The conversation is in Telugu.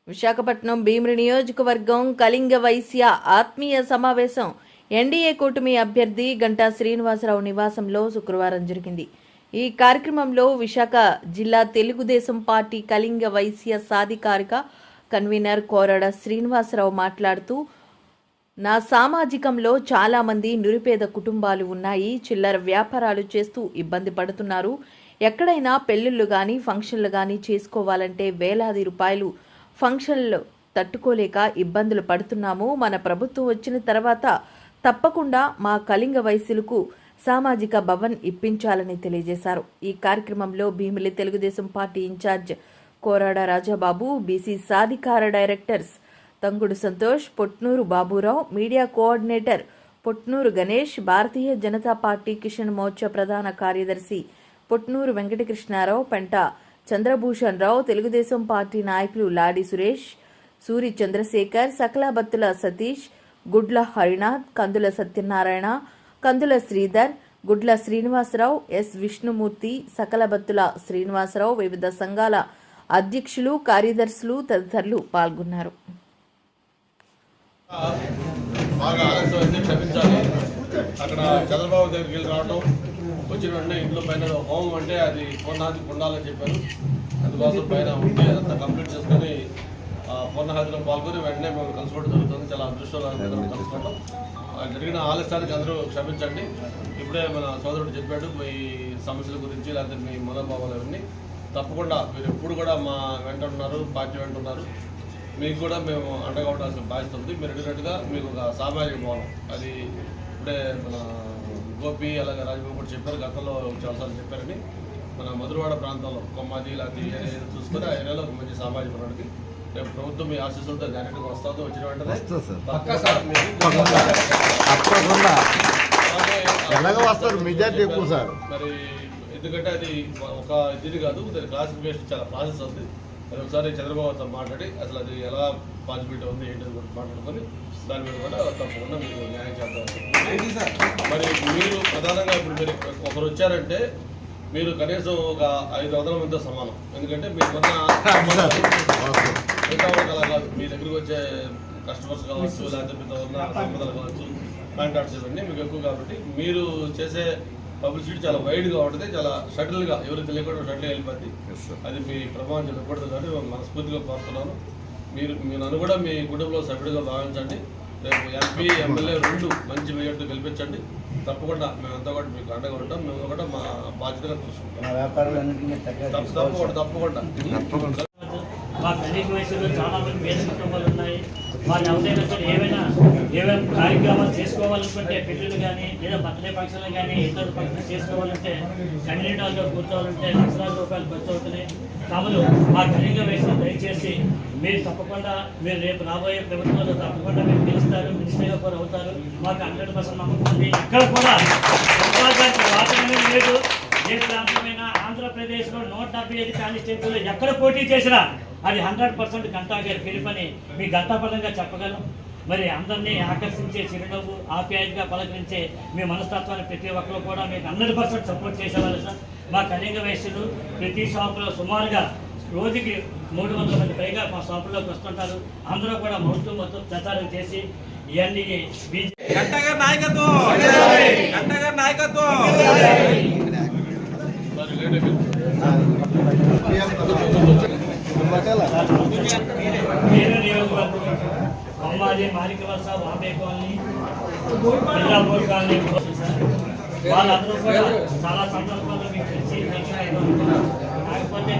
విశాఖపట్నం భీమిలి నియోజకవర్గం కళింగ వైశ్య ఆత్మీయ సమావేశం ఎన్డీఏ కూటమి అభ్యర్థి గంటా శ్రీనివాసరావు నివాసంలో శుక్రవారం జరిగింది. ఈ కార్యక్రమంలో విశాఖ జిల్లా తెలుగుదేశం పార్టీ కళింగ వైశ్య సాధికారిక కన్వీనర్ కోరడ శ్రీనివాసరావు మాట్లాడుతూ, నా సామాజికంలో చాలా మంది నిరుపేద కుటుంబాలు ఉన్నాయి. చిల్లర వ్యాపారాలు చేస్తూ ఇబ్బంది పడుతున్నారు. ఎక్కడైనా పెళ్లిళ్ళు కానీ ఫంక్షన్లు కానీ చేసుకోవాలంటే వేలాది రూపాయలు ఫంక్షన్లు తట్టుకోలేక ఇబ్బందులు పడుతున్నాము. మన ప్రభుత్వం వచ్చిన తర్వాత తప్పకుండా మా కళింగ వైశ్యులకు సామాజిక భవన్ ఇప్పించాలని తెలియజేశారు. ఈ కార్యక్రమంలో Bheemili Telugu Desam party incharge Korada Rajababu, BC సాధికార directors Tangudu Santosh, Potnuru Baburao, media coordinator Potnuru Ganesh, Bharatiya Janata party Kisan Morcha ప్రధాన కార్యదర్శి పొట్నూరు వెంకటకృష్ణారావు, పెంట చంద్రభూషణ్ రావు, తెలుగుదేశం పార్టీ నాయకులు లాడి సురేష్, సూరి చంద్రశేఖర్, సకలాబత్తుల సతీష్, గుడ్ల హరినాథ్, కందుల సత్యనారాయణ, కందుల శ్రీధర్, గుడ్ల శ్రీనివాసరావు, ఎస్ విష్ణుమూర్తి, సకలబత్తుల శ్రీనివాసరావు, వివిధ సంఘాల అధ్యక్షులు, కార్యదర్శులు తదితరులు పాల్గొన్నారు. అక్కడ చంద్రబాబు దగ్గరికి వెళ్ళి రావడం, వచ్చిన వెంటనే ఇంట్లో పైన హోమం అంటే అది పూర్ణాహతి ఉండాలని చెప్పారు. అందుకోసం పైన ఉంటే అదంతా కంప్లీట్ చేసుకొని పూర్ణాహతిలో పాల్గొని వెంటనే మేము కలుసుకోవడం జరుగుతుంది. చాలా అదృష్టంగా కలుసుకోవడం జరిగిన ఆలస్యానికి అందరూ క్షమించండి. ఇప్పుడే మన సోదరుడు చెప్పాడు ఈ సమస్యల గురించి, లేకపోతే మీ మనోభావాలు అవన్నీ. తప్పకుండా మీరు ఎప్పుడు కూడా మా వెంట ఉన్నారు, పార్టీ వెంట ఉన్నారు. మీకు కూడా మేము అండగా ఉండాల్సిన బాధ్యత ఉంది. మీరు అడిగినట్టుగా మీకు ఒక సామాజిక భవనం, అది ఇప్పుడే మన గోపి అలాగే రాజబాబు కూడా చెప్పారు, గతంలో చాలాసార్లు చెప్పారని. మన మధురవాడ ప్రాంతంలో కొమ్మది ఇలాంటి ఏరియా చూసుకొని ఆ ఏరియాలో ఒక మంచి సామాజిక భవనానికి రేపు ప్రభుత్వం మీ ఆశీస్సులతో డైరెక్ట్గా వస్తుందో వచ్చిన వెంటనే మరి ఎందుకంటే అది ఒక ఇది కాదు, దాని క్లాసిఫికేషన్ చాలా ప్రాసెస్ ఉంది. మరి ఒకసారి చంద్రబాబుతో మాట్లాడి అసలు అది ఎలా పాసిబిలిటీ ఉంది ఏంటి కూడా మాట్లాడుకొని దాని మీద కూడా తప్పకుండా మీరు న్యాయం చేద్దాం. మరి మీరు ప్రధానంగా ఇప్పుడు మీరు ఒకరు వచ్చారంటే మీరు కనీసం ఒక 500 మందితో సమానం. ఎందుకంటే మీకున్న అలా కాదు, మీ దగ్గరికి వచ్చే కస్టమర్స్ కావచ్చు, లేకపోతే మీతో ఉన్న సంపదలు కావచ్చు, కాంటాక్ట్స్ ఇవన్నీ మీకు ఎక్కువ. కాబట్టి మీరు చేసే పబ్లిసిటీ చాలా వైడ్గా ఉంటుంది, చాలా షటిల్గా ఎవరికి తెలియకుండా షటిల్ వెళ్ళిపోద్ది. అది మీ ప్రభావం చెప్పకూడదు కానీ మనస్ఫూర్తిగా కోరుతున్నాను. మీరు నన్ను కూడా మీ కుటుంబంలో సభ్యుడిగా భావించండి. రేపు ఎంపీ ఎమ్మెల్యే 2 మంచి మెజార్టీ గెలిపించండి. తప్పకుండా మేమంతా కూడా మీకు అండగా ఉంటాం. మేము కూడా మా బాధ్యతగా చూసుకుంటాం. తప్పకుండా మా కళింగ వయసులో చాలా మంది పేద కుటుంబాలు ఉన్నాయి. వాళ్ళు ఎవరైనా సరే ఏమైనా కార్యక్రమాలు చేసుకోవాలనుకుంటే, పెళ్ళిళ్ళు కానీ లేదా బర్త్డే ఫంక్షన్లు కానీ ఇతర ఫంక్షన్లు చేసుకోవాలంటే, కమ్యూనిటీ హాల్లో కూర్చోవాలంటే లక్షలాది రూపాయలు ఖర్చు అవుతున్నాయి. కావున మా కళింగ వయసులో దయచేసి మీరు తప్పకుండా మీరు రేపు రాబోయే ప్రభుత్వంలో తప్పకుండా మీరు గెలుస్తారు, మినిస్టర్గా కూడా అవుతారు. మాకు 100% నమ్మకం ఉంది. ఎక్కడ కూడా వాతావరణం లేదు. ఏ ప్రాంతమైనా ఆంధ్రప్రదేశ్లో 175 కాన్స్టిట్యూన్సీలో ఎక్కడ పోటీ చేసినా అది 100% గంటా గారి గెలుపని మీ గంటాపరంగా చెప్పగలం. మరి అందరినీ ఆకర్షించే చిరునవ్వు, ఆప్యాయంగా పలకరించే మీ మనస్తత్వాన్ని ప్రతి ఒక్కరు కూడా మీకు 100% సపోర్ట్ చేసేవాళ్ళు సార్. మా కళింగ వయస్సులు ప్రతి షాపులో సుమారుగా రోజుకి 300 మంది పైగా మా షాపుల్లోకి వస్తుంటారు. అందరూ కూడా మొత్తం ప్రచారం చేసి ఇవన్నీ అమ్మాది మారికవలస, బాంబే కాలనీ, బిల్లాపూర్ కాలనీ వాళ్ళందరూ కూడా చాలా సందర్భాల్లో మీకు తెలిసి కాకపోతే